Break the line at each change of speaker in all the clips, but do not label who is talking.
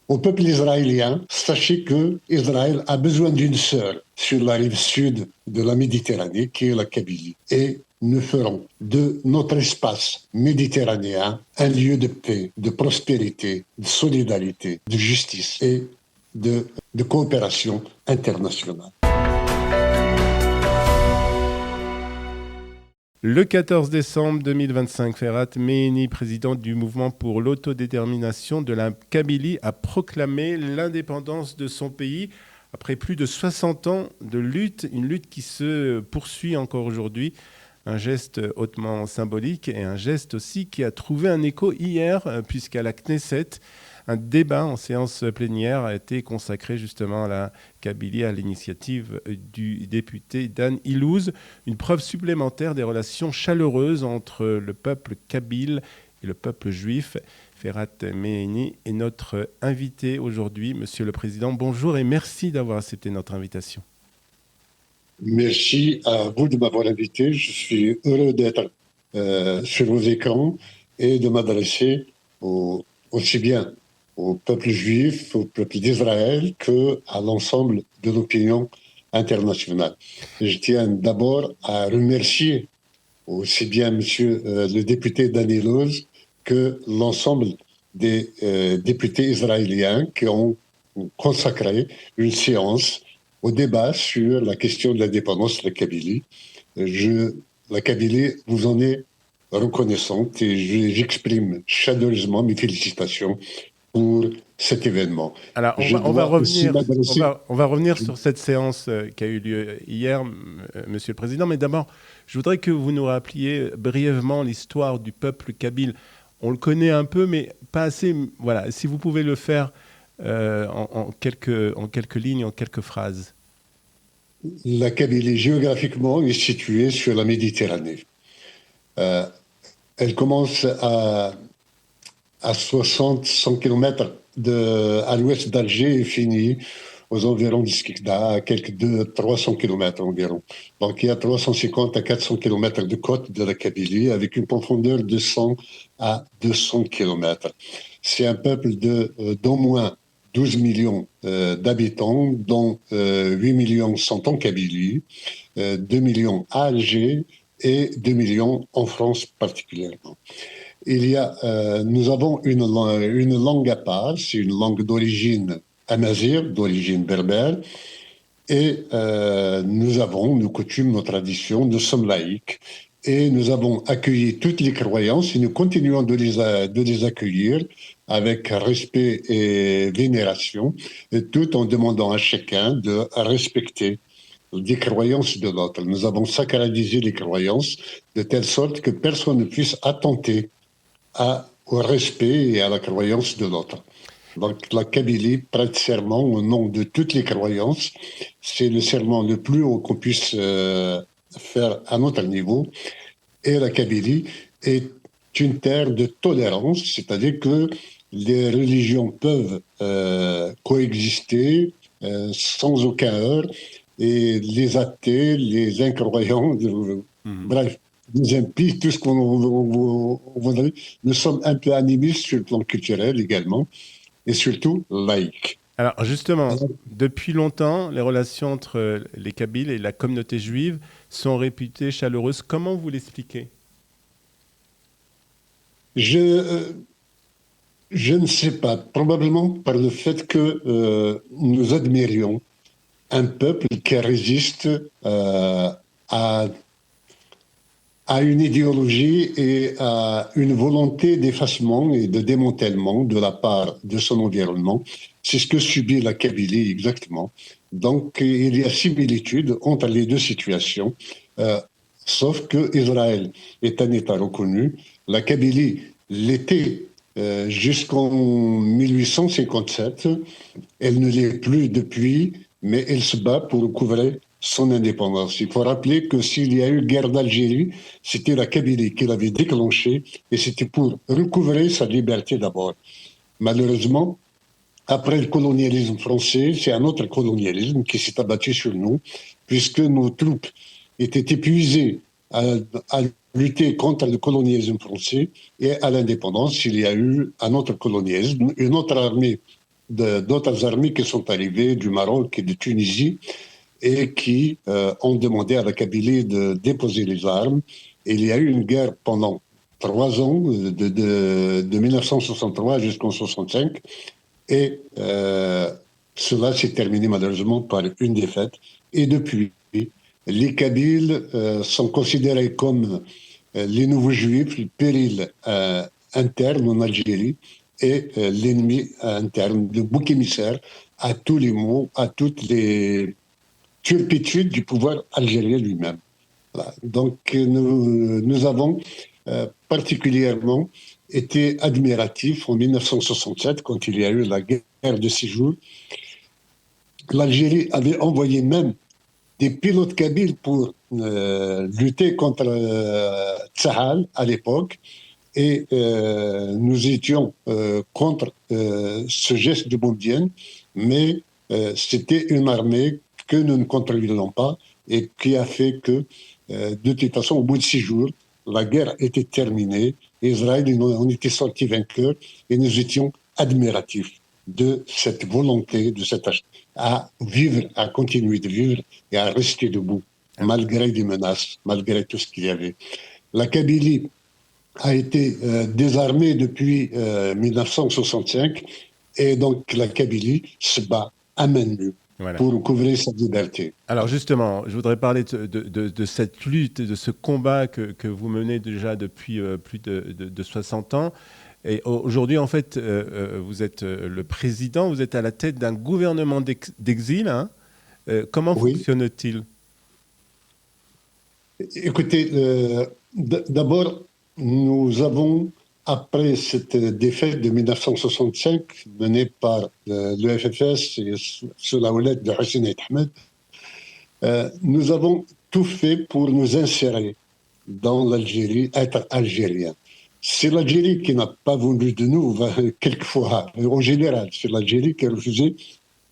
Au peuple israélien, sachez que Israël a besoin d'une sœur sur la rive sud de la Méditerranée, qui est la Kabylie. Et nous ferons de notre espace méditerranéen un lieu de paix, de prospérité, de solidarité, de justice et de coopération internationale.
Le 14 décembre 2025, Ferhat Mehini, président du mouvement pour l'autodétermination de la Kabylie, a proclamé l'indépendance de son pays après plus de 60 ans de lutte, une lutte qui se poursuit encore aujourd'hui. Un geste hautement symbolique et un geste aussi qui a trouvé un écho hier, puisqu'à la Knesset, un débat en séance plénière a été consacré justement à la Kabylie à l'initiative du député Dan Ilouz, une preuve supplémentaire des relations chaleureuses entre le peuple kabyle et le peuple juif. Ferhat Mehini est notre invité aujourd'hui. Monsieur le Président, bonjour et merci d'avoir accepté notre invitation.
Merci à vous de m'avoir invité. Je suis heureux d'être sur vos écrans et de m'adresser aussi bien au peuple juif, au peuple d'Israël, qu'à l'ensemble de l'opinion internationale. Je tiens d'abord à remercier aussi bien Monsieur le député Daniloz que l'ensemble des députés israéliens qui ont consacré une séance au débat sur la question de l'indépendance de la Kabylie. La Kabylie vous en est reconnaissante et j'exprime chaleureusement mes félicitations pour cet événement.
Alors, on va revenir sur cette séance qui a eu lieu hier, Monsieur le Président. Mais d'abord, je voudrais que vous nous rappeliez brièvement l'histoire du peuple kabyle. On le connaît un peu, mais pas assez. Voilà, si vous pouvez le faire en quelques lignes, en quelques phrases.
La Kabylie, géographiquement, est située sur la Méditerranée. Elle commence à 60-100 km à l'ouest d'Alger et finit aux environs de Skikda, à quelques 300 km environ. Donc il y a 350 à 400 km de côte de la Kabylie avec une profondeur de 100 à 200 km. C'est un peuple d'au moins 12 millions d'habitants, dont 8 millions sont en Kabylie, 2 millions à Alger et 2 millions en France particulièrement. Nous avons une langue à part, c'est une langue d'origine amazigh, d'origine berbère, et nous avons nos coutumes, nos traditions, nous sommes laïcs, et nous avons accueilli toutes les croyances et nous continuons de les accueillir avec respect et vénération, tout en demandant à chacun de respecter les croyances de l'autre. Nous avons sacralisé les croyances de telle sorte que personne ne puisse attenter au respect et à la croyance de l'autre. Donc la Kabylie prête serment au nom de toutes les croyances. C'est le serment le plus haut qu'on puisse faire à notre niveau. Et la Kabylie est une terre de tolérance, c'est-à-dire que les religions peuvent coexister sans aucun heurts, et les athées, les incroyants, bref, les impies, tout ce qu'on voudrait. Nous sommes un peu animistes sur le plan culturel également, et surtout laïques.
Alors justement, depuis longtemps, les relations entre les Kabyles et la communauté juive sont réputées chaleureuses. Comment vous l'expliquez ?
Je ne sais pas, probablement par le fait que nous admirions un peuple qui résiste à une idéologie et à une volonté d'effacement et de démantèlement de la part de son environnement. C'est ce que subit la Kabylie exactement. Donc il y a similitude entre les deux situations, sauf que Israël est un État reconnu. La Kabylie l'était jusqu'en 1857. Elle ne l'est plus depuis, mais elle se bat pour recouvrer son indépendance. Il faut rappeler que s'il y a eu guerre d'Algérie, c'était la Kabylie qui l'avait déclenchée et c'était pour recouvrer sa liberté d'abord. Malheureusement, après le colonialisme français, c'est un autre colonialisme qui s'est abattu sur nous, puisque nos troupes étaient épuisées à lutter contre le colonialisme français et à l'indépendance, il y a eu un autre colonialisme, une autre armée d'autres armées qui sont arrivées du Maroc et de Tunisie et qui ont demandé à la Kabylie de déposer les armes. Et il y a eu une guerre pendant 3 ans, de 1963 jusqu'en 65, et cela s'est terminé malheureusement par une défaite. Et depuis, les Kabyles sont considérés comme les nouveaux juifs, le péril interne en Algérie et l'ennemi interne, le bouc émissaire à tous les maux, à toutes les turpitudes du pouvoir algérien lui-même. Voilà. Donc nous avons particulièrement été admiratifs en 1967 quand il y a eu la guerre de 6 jours. L'Algérie avait envoyé même des pilotes kabyles pour lutter contre Tsahal à l'époque. Et nous étions contre ce geste de Boumedienne, mais c'était une armée que nous ne contrôlions pas et qui a fait que, de toute façon, au bout de 6 jours, la guerre était terminée. Israël, on était sortis vainqueurs et nous étions admiratifs de cette volonté, à vivre, à continuer de vivre et à rester debout, malgré les menaces, malgré tout ce qu'il y avait. La Kabylie a été désarmée depuis 1965 et donc la Kabylie se bat à main nue pour recouvrer sa liberté.
Alors justement, je voudrais parler de cette lutte, de ce combat que vous menez déjà depuis plus de 60 ans. Et aujourd'hui, en fait, vous êtes le président, vous êtes à la tête d'un gouvernement d'exil. Hein. Comment fonctionne-t-il ?
Écoutez, d'abord, nous avons, après cette défaite de 1965 menée par le FFS et sous la houlette de Hussein Ahmed, nous avons tout fait pour nous insérer dans l'Algérie, être algérien. C'est l'Algérie qui n'a pas voulu de nous, quelquefois, en général, c'est l'Algérie qui a refusé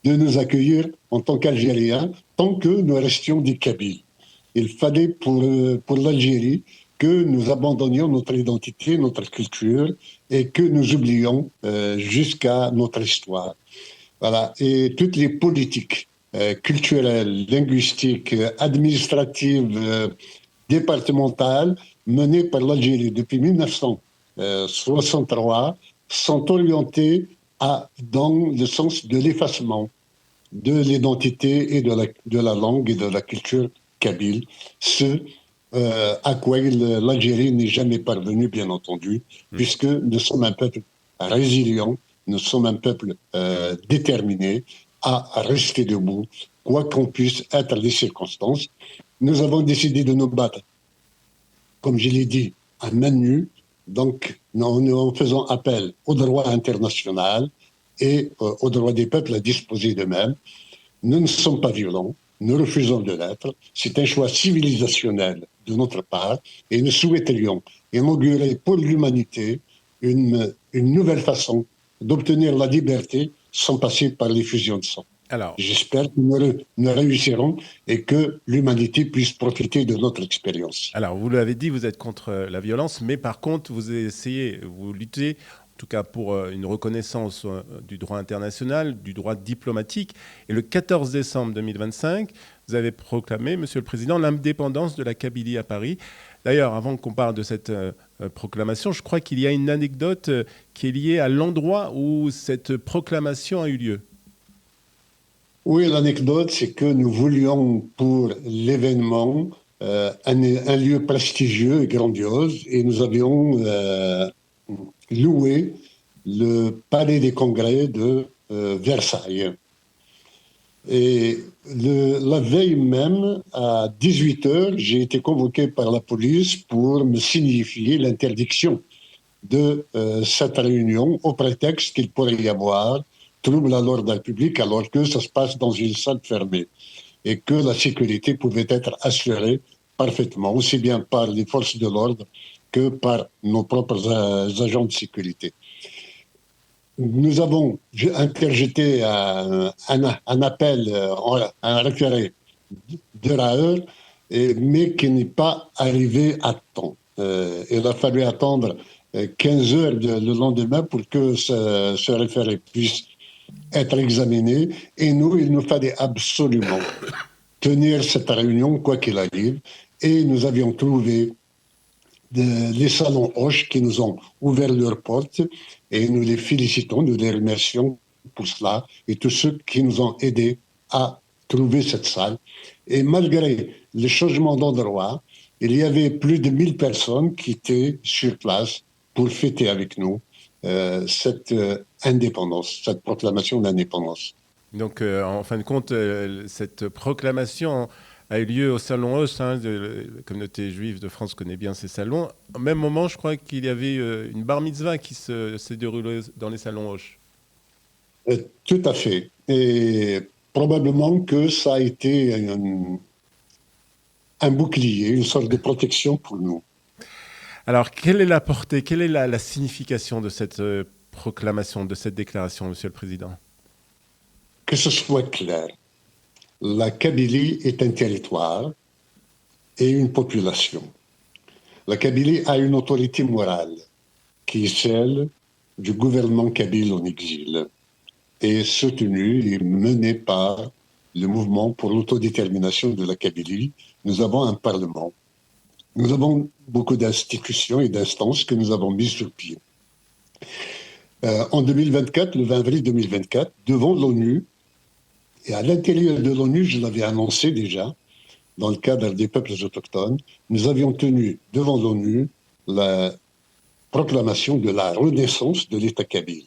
de nous accueillir en tant qu'Algériens, tant que nous restions des Kabyles. Il fallait pour l'Algérie que nous abandonnions notre identité, notre culture, et que nous oublions jusqu'à notre histoire. Voilà. Et toutes les politiques culturelles, linguistiques, administratives, départementales menées par l'Algérie depuis 1963 sont orientées dans le sens de l'effacement de l'identité et de la langue et de la culture kabyle, ce à quoi l'Algérie n'est jamais parvenue, bien entendu, puisque nous sommes un peuple résilient, nous sommes un peuple déterminé à rester debout, quoi qu'on puisse être les circonstances. Nous avons décidé de nous battre, comme je l'ai dit, à main nue, donc en faisant appel au droit international et au droit des peuples à disposer d'eux-mêmes. Nous ne sommes pas violents, nous refusons de l'être. C'est un choix civilisationnel de notre part et nous souhaiterions inaugurer pour l'humanité une nouvelle façon d'obtenir la liberté sans passer par les fusions de sang. Alors, j'espère que nous réussirons et que l'humanité puisse profiter de notre expérience.
Alors, vous l'avez dit, vous êtes contre la violence, mais par contre, vous luttez en tout cas pour une reconnaissance du droit international, du droit diplomatique. Et le 14 décembre 2025, vous avez proclamé, Monsieur le Président, l'indépendance de la Kabylie à Paris. D'ailleurs, avant qu'on parle de cette proclamation, je crois qu'il y a une anecdote qui est liée à l'endroit où cette proclamation a eu lieu.
Oui, l'anecdote, c'est que nous voulions pour l'événement un lieu prestigieux et grandiose, et nous avions loué le palais des congrès de Versailles. Et la veille même, à 18h, j'ai été convoqué par la police pour me signifier l'interdiction de cette réunion au prétexte qu'il pourrait y avoir trouble à l'ordre public alors que ça se passe dans une salle fermée et que la sécurité pouvait être assurée parfaitement, aussi bien par les forces de l'ordre que par nos propres agents de sécurité. Nous avons interjeté un appel, un référé de Raeur, mais qui n'est pas arrivé à temps. Il a fallu attendre 15 heures le lendemain pour que ce référé puisse être examinée. Et nous, il nous fallait absolument tenir cette réunion, quoi qu'il arrive. Et nous avions trouvé les salons Hoche qui nous ont ouvert leurs portes et nous les félicitons, nous les remercions pour cela et tous ceux qui nous ont aidés à trouver cette salle. Et malgré le changement d'endroit, il y avait plus de 1000 personnes qui étaient sur place pour fêter avec nous cette indépendance, cette proclamation d'indépendance.
Donc, en fin de compte, cette proclamation a eu lieu au Salon Hoche. Hein, la communauté juive de France connaît bien ces salons. Au même moment, je crois qu'il y avait une bar mitzvah qui s'est déroulée dans les Salons Hoche.
Tout à fait. Et probablement que ça a été un bouclier, une sorte de protection pour nous.
Alors, quelle est la portée, quelle est la signification de cette proclamation, de cette déclaration, Monsieur le Président?
Que ce soit clair, la Kabylie est un territoire et une population. La Kabylie a une autorité morale qui est celle du gouvernement kabyle en exil et soutenue et menée par le mouvement pour l'autodétermination de la Kabylie. Nous avons un parlement. Nous avons beaucoup d'institutions et d'instances que nous avons mises sur pied. En 2024, le 20 avril 2024, devant l'ONU, et à l'intérieur de l'ONU, je l'avais annoncé déjà, dans le cadre des peuples autochtones, nous avions tenu devant l'ONU la proclamation de la renaissance de l'État kabyle.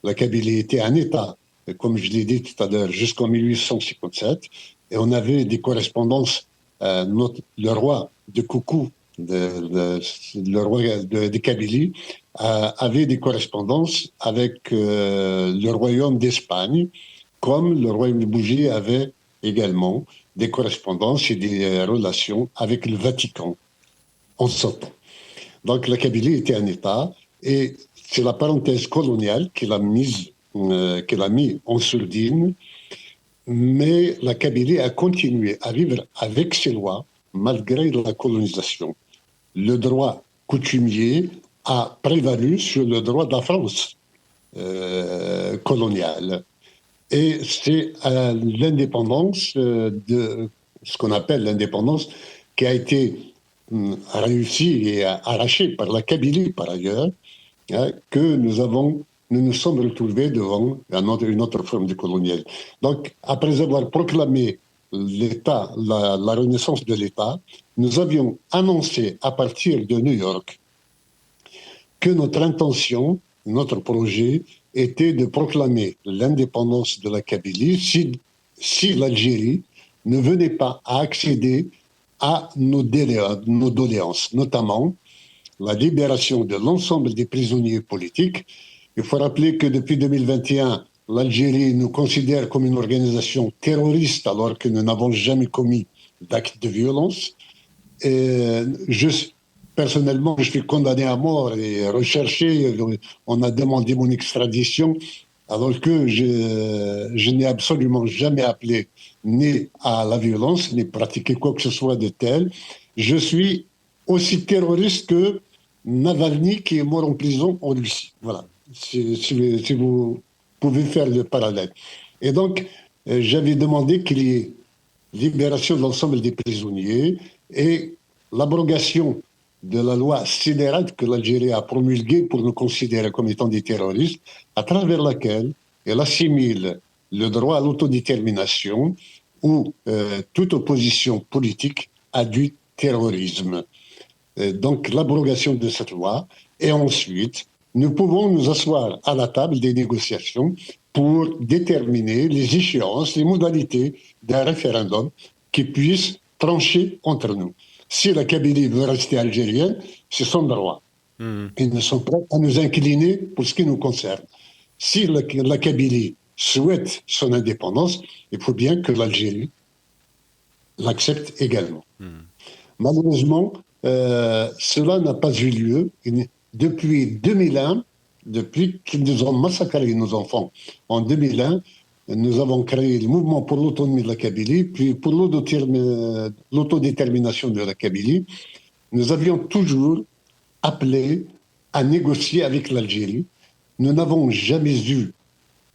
La Kabylie était un État, comme je l'ai dit tout à l'heure, jusqu'en 1857, et on avait des correspondances. Le roi de Koukou, le roi de Kabylie, avait des correspondances avec le royaume d'Espagne, comme le royaume de Bougie avait également des correspondances et des relations avec le Vatican en ce temps. Donc la Kabylie était un État et c'est la parenthèse coloniale qui l'a mis en sourdine, mais la Kabylie a continué à vivre avec ses lois malgré la colonisation. Le droit coutumier a prévalu sur le droit de la France coloniale. Et c'est l'indépendance, de ce qu'on appelle l'indépendance, qui a été réussie et arrachée par la Kabylie par ailleurs, hein, que nous nous sommes retrouvés devant une autre forme de colonialisme. Donc, après avoir proclamé l'État, la renaissance de l'État, nous avions annoncé à partir de New York que notre intention, notre projet, était de proclamer l'indépendance de la Kabylie si l'Algérie ne venait pas à accéder à nos doléances, notamment la libération de l'ensemble des prisonniers politiques. Il faut rappeler que depuis 2021, l'Algérie nous considère comme une organisation terroriste alors que nous n'avons jamais commis d'actes de violence. Et personnellement, je suis condamné à mort et recherché. On a demandé mon extradition alors que je n'ai absolument jamais appelé ni à la violence, ni pratiqué quoi que ce soit de tel. Je suis aussi terroriste que Navalny qui est mort en prison en Russie. Voilà, si vous pouvez faire le parallèle. Et donc, j'avais demandé qu'il y ait libération de l'ensemble des prisonniers et l'abrogation de la loi sidérante que l'Algérie a promulguée pour nous considérer comme étant des terroristes, à travers laquelle elle assimile le droit à l'autodétermination ou toute opposition politique à du terrorisme. Donc l'abrogation de cette loi, et ensuite, nous pouvons nous asseoir à la table des négociations pour déterminer les échéances, les modalités d'un référendum qui puisse trancher entre nous. Si la Kabylie veut rester algérienne, c'est son droit. Ils ne sont pas à nous incliner pour ce qui nous concerne. Si la Kabylie souhaite son indépendance, il faut bien que l'Algérie l'accepte également. Malheureusement, cela n'a pas eu lieu. Depuis 2001, depuis qu'ils nous ont massacré nos enfants, en 2001, nous avons créé le mouvement pour l'autonomie de la Kabylie, puis pour l'autodétermination de la Kabylie. Nous avions toujours appelé à négocier avec l'Algérie. Nous n'avons jamais eu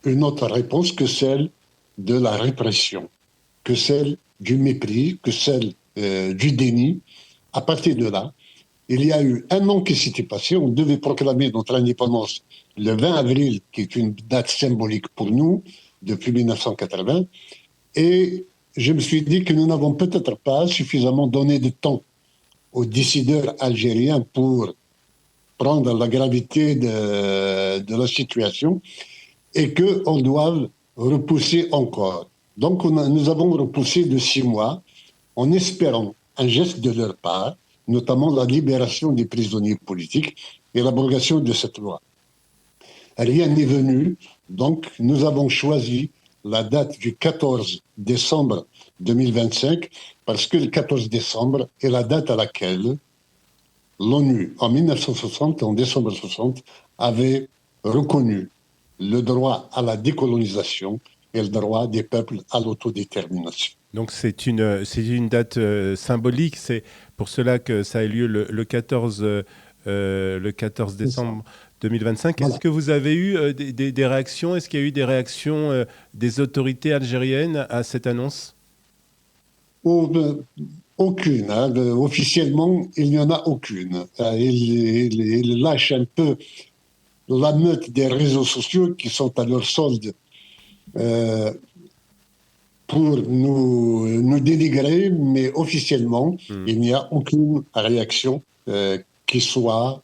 une autre réponse que celle de la répression, que celle du mépris, que celle du déni. À partir de là, il y a eu un an qui s'était passé. On devait proclamer notre indépendance le 20 avril, qui est une date symbolique pour nous depuis 1980. Et je me suis dit que nous n'avons peut-être pas suffisamment donné de temps aux décideurs algériens pour prendre la gravité de la situation et qu'on doit repousser encore. Donc nous avons repoussé de 6 mois en espérant un geste de leur part, notamment la libération des prisonniers politiques et l'abrogation de cette loi. Rien n'est venu, donc nous avons choisi la date du 14 décembre 2025 parce que le 14 décembre est la date à laquelle l'ONU, en 1960, en décembre 60, avait reconnu le droit à la décolonisation et le droit des peuples à l'autodétermination.
Donc c'est une date symbolique, c'est pour cela que ça a lieu le 14, le 14 décembre 2025. Voilà. Est-ce que vous avez eu des réactions? Est-ce qu'il y a eu des réactions des autorités algériennes à cette annonce?
Aucune. Officiellement, il n'y en a aucune. Ils lâchent un peu la meute des réseaux sociaux qui sont à leur solde pour nous dénigrer, mais officiellement, il n'y a aucune réaction qui soit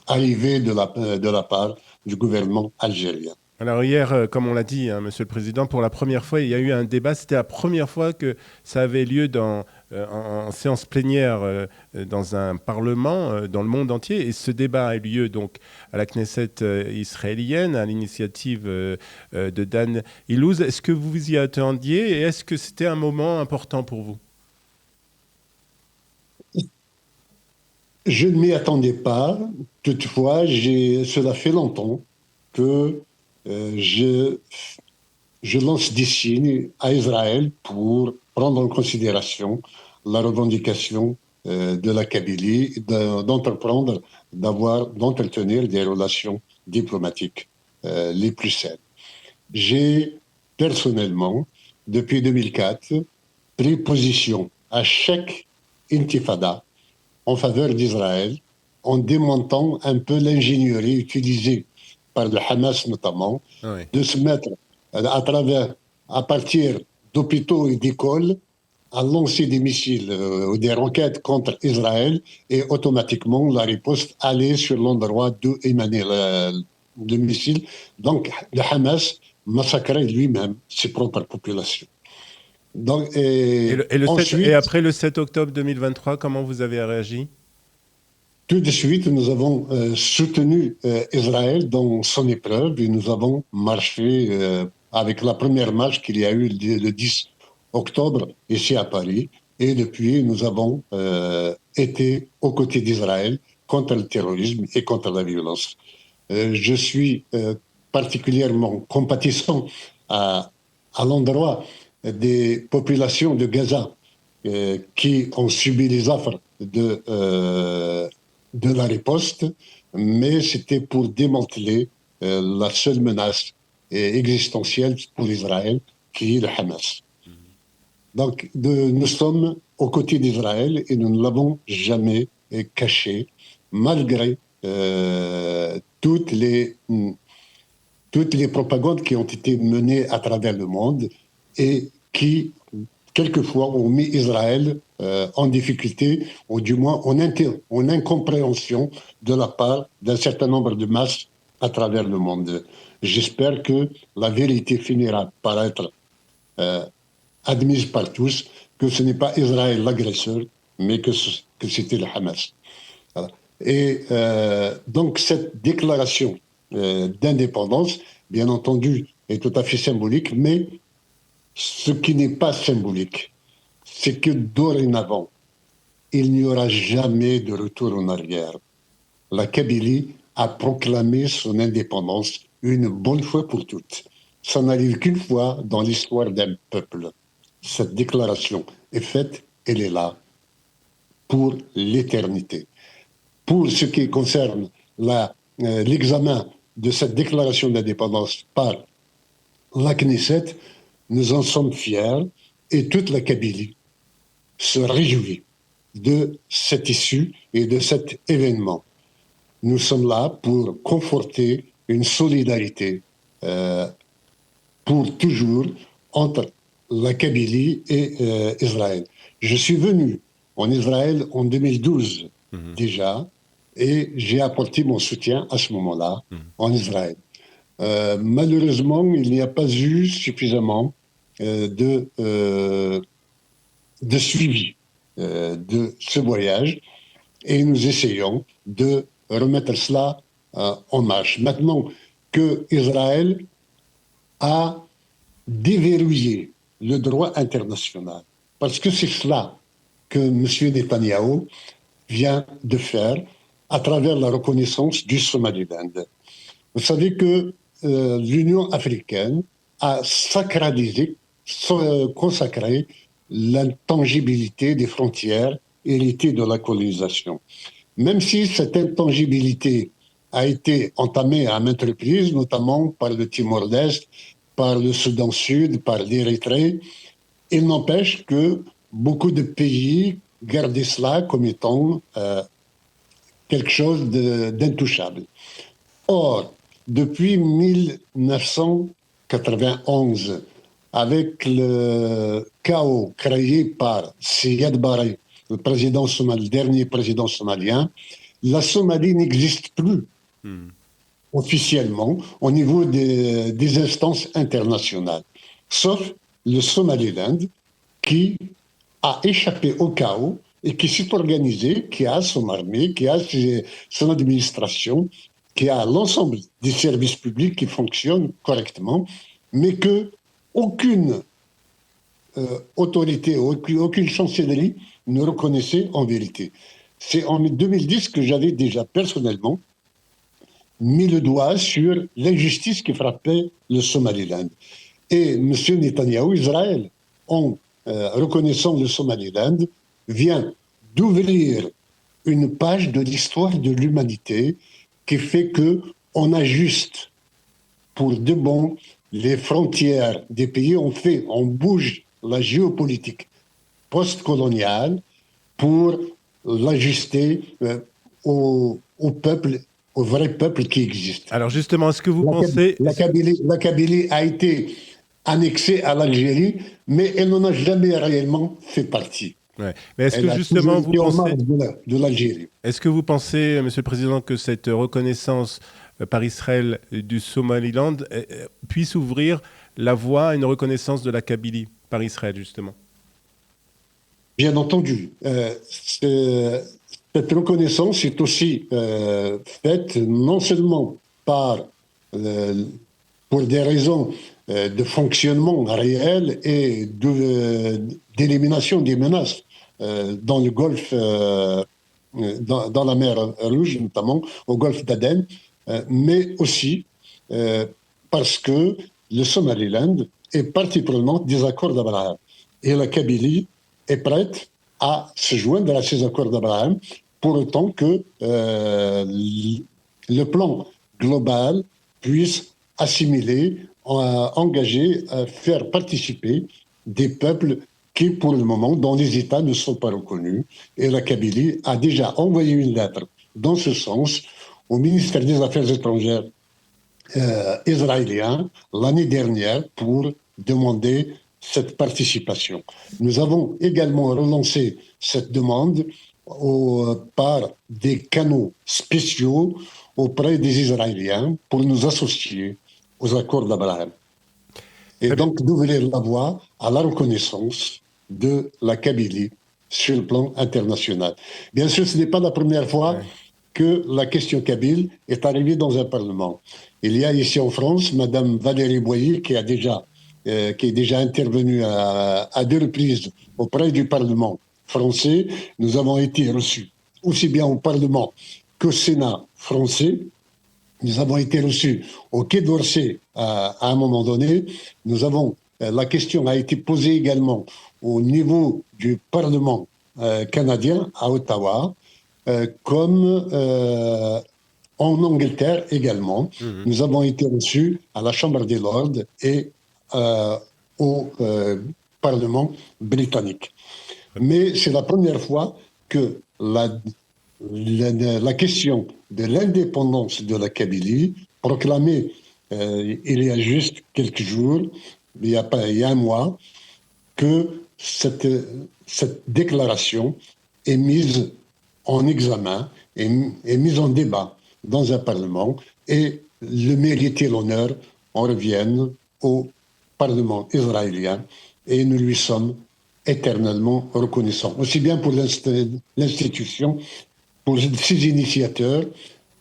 arrivée de la part du gouvernement algérien.
Alors hier, comme on l'a dit, hein, Monsieur le Président, pour la première fois, il y a eu un débat. C'était la première fois que ça avait lieu en séance plénière dans un parlement dans le monde entier. Et ce débat a eu lieu donc à la Knesset israélienne, à l'initiative de Dan Ilouz. Est-ce que vous vous y attendiez et est-ce que c'était un moment important pour vous?
Je ne m'y attendais pas. Toutefois, cela fait longtemps que je lance des signes à Israël pour prendre en considération la revendication de la Kabylie, d'entretenir des relations diplomatiques les plus saines. J'ai personnellement, depuis 2004, pris position à chaque intifada en faveur d'Israël, en démontant un peu l'ingénierie utilisée par le Hamas notamment, de se mettre à partir d'hôpitaux et d'écoles, à lancer des missiles ou des roquettes contre Israël et automatiquement la riposte allait sur l'endroit d'où émanait le missile. Donc le Hamas massacrait lui-même ses propres populations. Donc,
et après le 7 octobre 2023, comment vous avez réagi ?
Tout de suite, nous avons soutenu Israël dans son épreuve et nous avons marché avec la première marche qu'il y a eu le 10 octobre ici à Paris. Et depuis, nous avons été aux côtés d'Israël contre le terrorisme et contre la violence. Je suis particulièrement compatissant à l'endroit des populations de Gaza qui ont subi les affres de la riposte, mais c'était pour démanteler la seule menace existentielle pour Israël, qui est le Hamas. Donc, nous sommes aux côtés d'Israël et nous ne l'avons jamais caché, malgré toutes les propagandes qui ont été menées à travers le monde et qui, quelquefois, ont mis Israël en difficulté, ou du moins en incompréhension de la part d'un certain nombre de masses à travers le monde. J'espère que la vérité finira par être admise par tous, que ce n'est pas Israël l'agresseur, mais que c'était le Hamas. Voilà. Et donc cette déclaration d'indépendance, bien entendu, est tout à fait symbolique, mais ce qui n'est pas symbolique, c'est que dorénavant, il n'y aura jamais de retour en arrière. La Kabylie a proclamé son indépendance une bonne fois pour toutes. Ça n'arrive qu'une fois dans l'histoire d'un peuple. Cette déclaration est faite, elle est là pour l'éternité. Pour ce qui concerne l'examen de cette déclaration d'indépendance par la Knesset, nous en sommes fiers et toute la Kabylie se réjouit de cette issue et de cet événement. Nous sommes là pour conforter une solidarité pour toujours entre la Kabylie et Israël. Je suis venu en Israël en 2012 déjà et j'ai apporté mon soutien à ce moment-là en Israël. Malheureusement, il n'y a pas eu suffisamment de suivi de ce voyage et nous essayons de remettre cela en marche. Maintenant que Israël a déverrouillé le droit international, parce que c'est cela que M. Netanyahou vient de faire à travers la reconnaissance du Somaliland. Vous savez que l'Union africaine a sacralisé, consacré l'intangibilité des frontières héritées de la colonisation. Même si cette intangibilité a été entamée à maintes reprises, notamment par le Timor-Leste, par le Soudan Sud, par l'Érythrée, il n'empêche que beaucoup de pays gardaient cela comme étant quelque chose d'intouchable. Or, depuis 1991, avec le chaos créé par Siad Barre, le dernier président somalien, la Somalie n'existe plus officiellement au niveau des instances internationales, sauf le Somaliland qui a échappé au chaos et qui s'est organisé, qui a son armée, qui a son administration, qui a l'ensemble des services publics qui fonctionnent correctement, mais que aucune autorité, aucune chancellerie ne reconnaissait en vérité. C'est en 2010 que j'avais déjà personnellement mis le doigt sur l'injustice qui frappait le Somaliland. Et M. Netanyahou, Israël, en reconnaissant le Somaliland, vient d'ouvrir une page de l'histoire de l'humanité qui fait qu'on ajuste pour de bon les frontières des pays. On bouge la géopolitique post-coloniale pour l'ajuster au peuple, au vrai peuple qui existe.
Alors justement, est-ce que vous pensez...
La Kabylie a été annexée à l'Algérie, mais elle n'en a jamais réellement fait partie.
Ouais. Mais est-ce que justement vous pensez
de l'Algérie.
Est-ce que vous pensez, Monsieur le Président, que cette reconnaissance par Israël du Somaliland puisse ouvrir la voie à une reconnaissance de la Kabylie par Israël, justement?
Bien entendu. Cette reconnaissance est aussi faite non seulement pour des raisons de fonctionnement réel et d'élimination des menaces dans le Golfe, dans la mer Rouge, notamment au Golfe d'Aden, mais aussi parce que le Somaliland est partie prenante des accords d'Abraham. Et la Kabylie est prête à se joindre à ces accords d'Abraham, pour autant que le plan global puisse assimiler, engager, faire participer des peuples qui, pour le moment, dont les États ne sont pas reconnus. Et la Kabylie a déjà envoyé une lettre dans ce sens au ministère des Affaires étrangères israélien l'année dernière pour demander cette participation. Nous avons également relancé cette demande par des canaux spéciaux auprès des Israéliens pour nous associer aux accords d'Abraham. Et donc d'ouvrir la voie à la reconnaissance de la Kabylie sur le plan international. Bien sûr, ce n'est pas la première fois que la question kabyle est arrivée dans un parlement. Il y a ici en France Madame Valérie Boyer qui est déjà intervenue à 2 reprises auprès du Parlement français. Nous avons été reçus aussi bien au Parlement qu'au Sénat français. Nous avons été reçus au Quai d'Orsay à un moment donné. La question a été posée également au niveau du Parlement canadien à Ottawa comme En Angleterre également,
Mhm.
nous avons été reçus à la Chambre des Lords et euh, au Parlement britannique. Mais c'est la première fois que la question de l'indépendance de la Kabylie, proclamée il y a juste quelques jours, il y a un mois, que cette déclaration est mise en examen, est mise en débat dans un Parlement et le mérite et l'honneur en reviennent au Parlement israélien et nous lui sommes éternellement reconnaissants, aussi bien pour l'institution, pour ses initiateurs,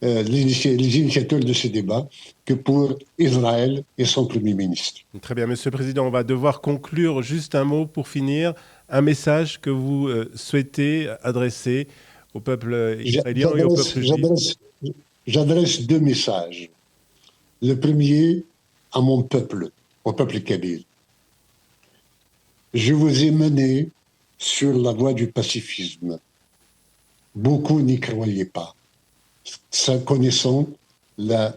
les initiateurs de ce débat, que pour Israël et son Premier ministre.
Très bien, Monsieur le Président, on va devoir conclure. Juste un mot pour finir, un message que vous souhaitez adresser au peuple israélien et au
J'adresse,
peuple juif.
j'adresse, j'adresse deux messages. Le premier à mon peuple, au peuple kabyle. Je vous ai mené sur la voie du pacifisme. Beaucoup n'y croyaient pas. Connaissant la,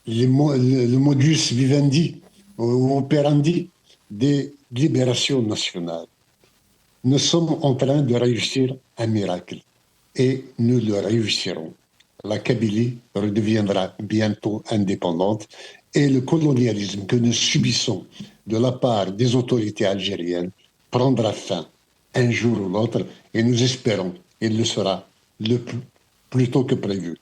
le modus vivendi ou operandi des libérations nationales. Nous sommes en train de réussir un miracle et nous le réussirons. La Kabylie redeviendra bientôt indépendante et le colonialisme que nous subissons de la part des autorités algériennes prendra fin un jour ou l'autre et nous espérons qu'il le sera plus tôt que prévu.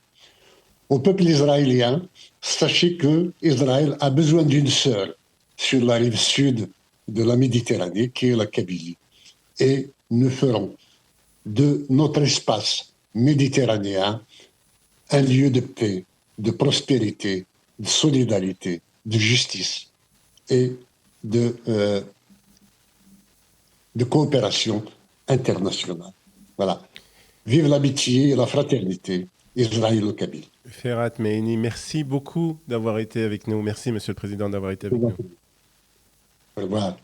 Au peuple israélien, sachez que Israël a besoin d'une sœur sur la rive sud de la Méditerranée, qui est la Kabylie. Et nous ferons de notre espace méditerranéen un lieu de paix, de prospérité, de solidarité, de justice et de coopération internationale. Voilà. Vive l'amitié et la fraternité israélo-kabyle.
Ferhat Mehini, merci beaucoup d'avoir été avec nous. Merci, Monsieur le Président, d'avoir été avec nous.
Au revoir.